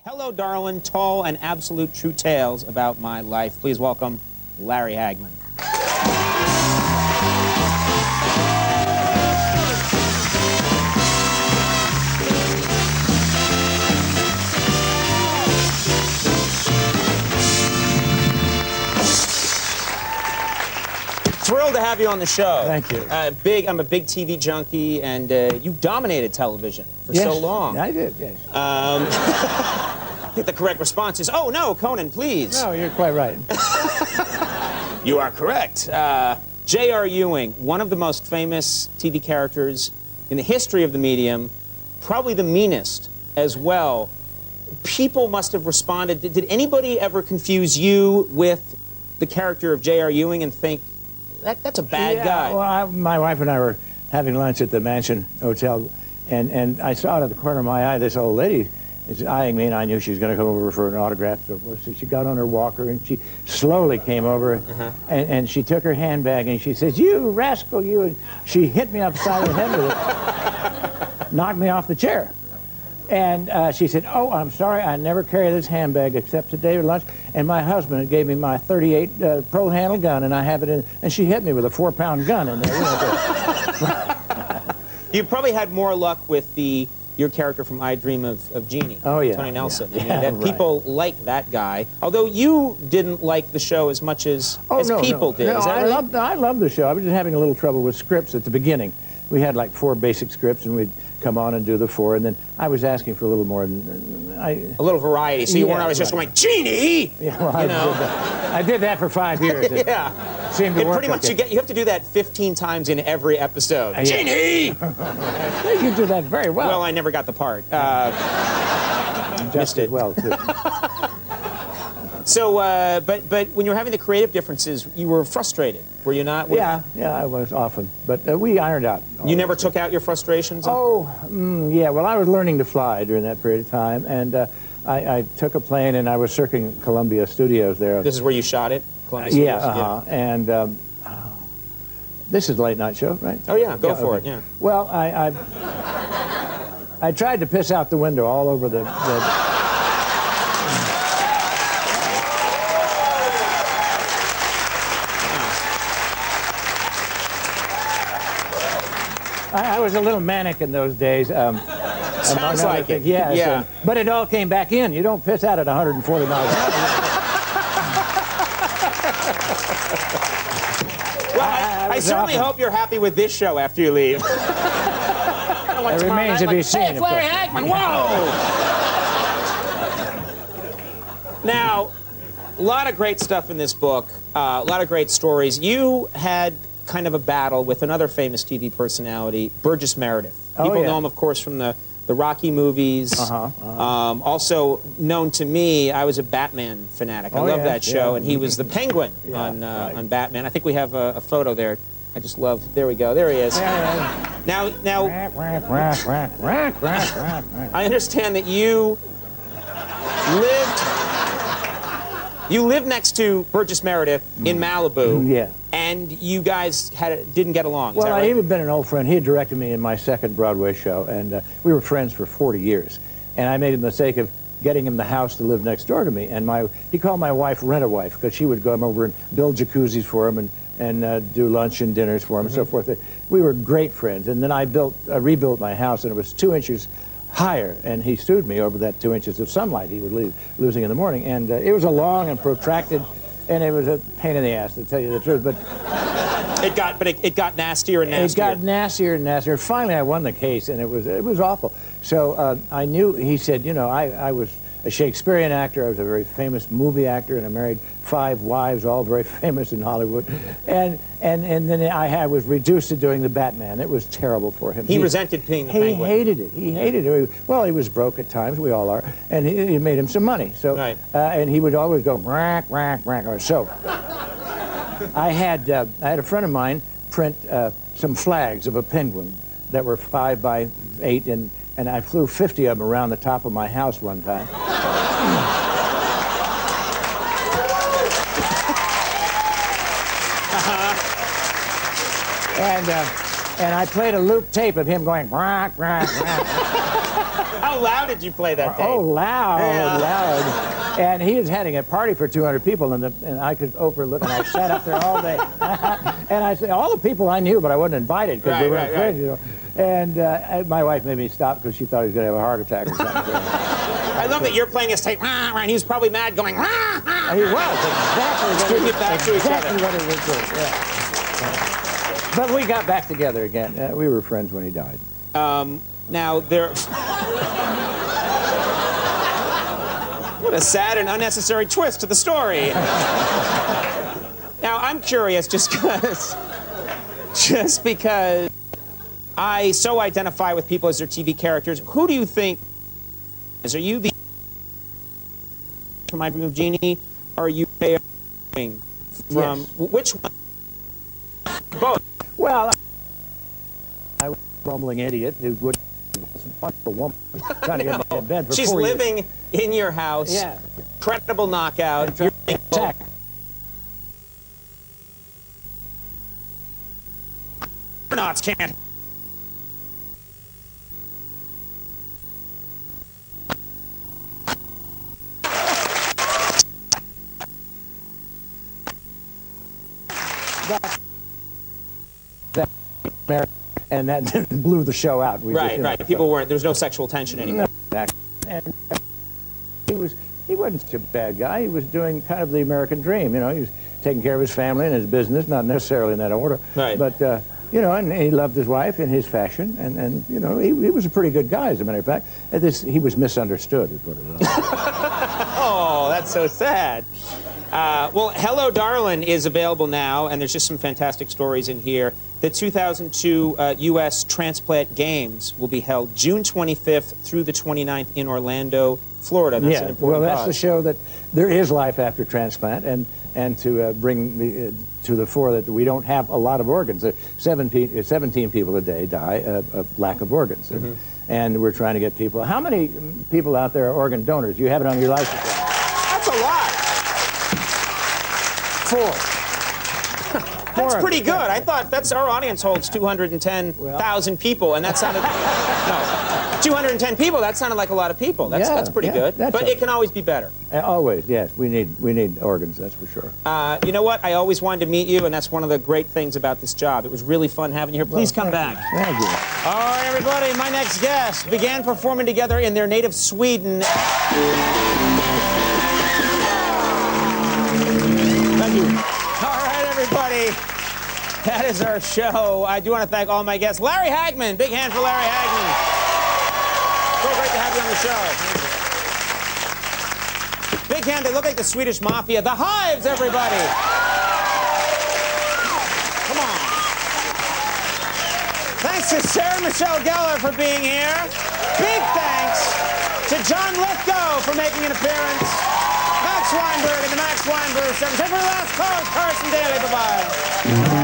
Hello, darling, tall and absolute true tales about my life. Please welcome Larry Hagman. Thrilled to have you on the show. Thank you. I'm a big TV junkie, and you dominated television for so long. I did, yes. I think the correct response is, oh, no, Conan, please. No, you're quite right. You are correct. J.R. Ewing, one of the most famous TV characters in the history of the medium, probably the meanest as well. People must have responded. Did anybody ever confuse you with the character of J.R. Ewing and think, that's a bad guy? Well, my wife and I were having lunch at the Mansion Hotel, and I saw out of the corner of my eye this old lady is eyeing me, and I knew she was going to come over for an autograph. So she got on her walker, and she slowly came over, and she took her handbag, and she says, "You rascal, you!" And she hit me upside the head with it, knocked me off the chair. And she said, "Oh, I'm sorry, I never carry this handbag except today at lunch. And my husband gave me my .38 Pro handle gun, and I have it in." And she hit me with a 4-pound gun in there. You know, You probably had more luck with your character from I Dream of Jeannie. Oh, yeah. Tony Nelson. Yeah. I mean, that people like that guy. Although you didn't like the show as much as people did. No, Is that right? I loved the show. I was just having a little trouble with scripts at the beginning. We had like 4 basic scripts, and we'd come on and do the 4, and then I was asking for a little more. A little variety, so you weren't always just going, "Jeannie!" Yeah, well, I did that for 5 years. Yeah. Seemed to work. Pretty much you have to do that 15 times in every episode. Yeah. Jeannie! You do that very well. Well, I never got the part. Just missed it. well, too. So, but when you were having the creative differences, you were frustrated, were you not? Yeah, I was often, but we ironed out. You never took out your frustrations? Yeah, well, I was learning to fly during that period of time, and I took a plane, and I was circling Columbia Studios there. This is where you shot it? Columbia Studios? And this is a late night show, right? Oh, yeah, go for it, yeah. Well, I tried to piss out the window all over the I was a little manic in those days. Sounds like it. Yes, yeah. But it all came back in. You don't piss out at 140 miles an hour. Well, I certainly hope you're happy with this show after you leave. It remains to be seen. Hey, it's Larry Hagman. Whoa! Now, a lot of great stuff in this book. A lot of great stories. You had kind of a battle with another famous TV personality, Burgess Meredith. People know him, of course, from the Rocky movies. Also known to me, I was a Batman fanatic. I love that show, and he was the Penguin on Batman. I think we have a photo there. I just love. There we go. There he is. Now, I understand that you lived next to Burgess Meredith in Malibu. Yeah. And you guys didn't get along. Well, is that right? he had been an old friend. He had directed me in my second Broadway show, and we were friends for 40 years. And I made the mistake of getting him the house to live next door to me. And he called my wife Rent-A-Wife, because she would come over and build jacuzzis for him and do lunch and dinners for him and so forth. We were great friends. And then I rebuilt my house, and it was 2 inches higher, and he sued me over that 2 inches of sunlight he was losing in the morning. And it was a long and protracted, and it was a pain in the ass, to tell you the truth. But it got nastier and nastier. It got nastier and nastier. Finally, I won the case, and it was awful. So I knew. He said, you know, I was a Shakespearean actor. I was a very famous movie actor, and I married 5 wives, all very famous in Hollywood. And then I was reduced to doing the Batman. It was terrible for him. He resented being the Penguin. He hated it. He hated it. Well, he was broke at times. We all are. And it made him some money. So, and he would always go, rack, rack, rack. So I had a friend of mine print some flags of a penguin that were 5 by 8, and I flew 50 of them around the top of my house one time. And I played a loop tape of him going, rack, rack, rack. How loud did you play that tape? Oh, loud, Yeah. loud. And he was having a party for 200 people, and I could overlook, and I sat up there all day. And I said, all the people I knew, but I wasn't invited because we weren't friends, you know. And my wife made me stop because she thought he was going to have a heart attack or something. I love that you're playing his tape, and he was probably mad going, He was, exactly Getting it back to each other. what he was doing, yeah. But we got back together again. We were friends when he died. Now, there... What a sad and unnecessary twist to the story. Now, I'm curious, just because I so identify with people as their TV characters, who do you think... Are you the... Remind me of Genie? Are you from... Yes. Which one? Both. Well, I was a bumbling idiot who would... a woman trying to get me in bed for She's 4 years. living in your house. Yeah. Incredible knockout. You're Attack. Astronauts can't. And that blew the show out. We Right, just, you know, right. People weren't. There was no sexual tension anymore. And he wasn't such a bad guy. He was doing kind of the American dream. You know, he was taking care of his family and his business, not necessarily in that order. Right. But you know, and he loved his wife in his fashion, and you know, he was a pretty good guy, as a matter of fact. He was misunderstood, is what it was. Oh, that's so sad. Well, Hello, Darlin' is available now, and there's just some fantastic stories in here. The 2002 U.S. Transplant Games will be held June 25th through the 29th in Orlando, Florida. That's an important that's cause. the show that there is life after transplant, and to bring to the fore that we don't have a lot of organs. 17 people a day die of lack of organs, and we're trying to get people. How many people out there are organ donors? You have it on your license plate. That's a lot. 4. That's pretty good. I thought our audience holds 210,000 people, and that sounded no, 210 people. That sounded like a lot of people. That's pretty good. But it can always be better. Always, yes. We need organs. That's for sure. You know what? I always wanted to meet you, and that's one of the great things about this job. It was really fun having you here. Please come back. Thank you. All right, everybody. My next guest began performing together in their native Sweden. Thank you. All right, everybody. That is our show. I do want to thank all my guests. Larry Hagman. Big hand for Larry Hagman. So great to have you on the show. Big hand. They look like the Swedish Mafia. The Hives, everybody. Come on. Thanks to Sarah Michelle Gellar for being here. Big thanks to John Lithgow for making an appearance. Max Weinberg and the Max Weinberg 7. Time for the last call, Carson Daly. Bye-bye.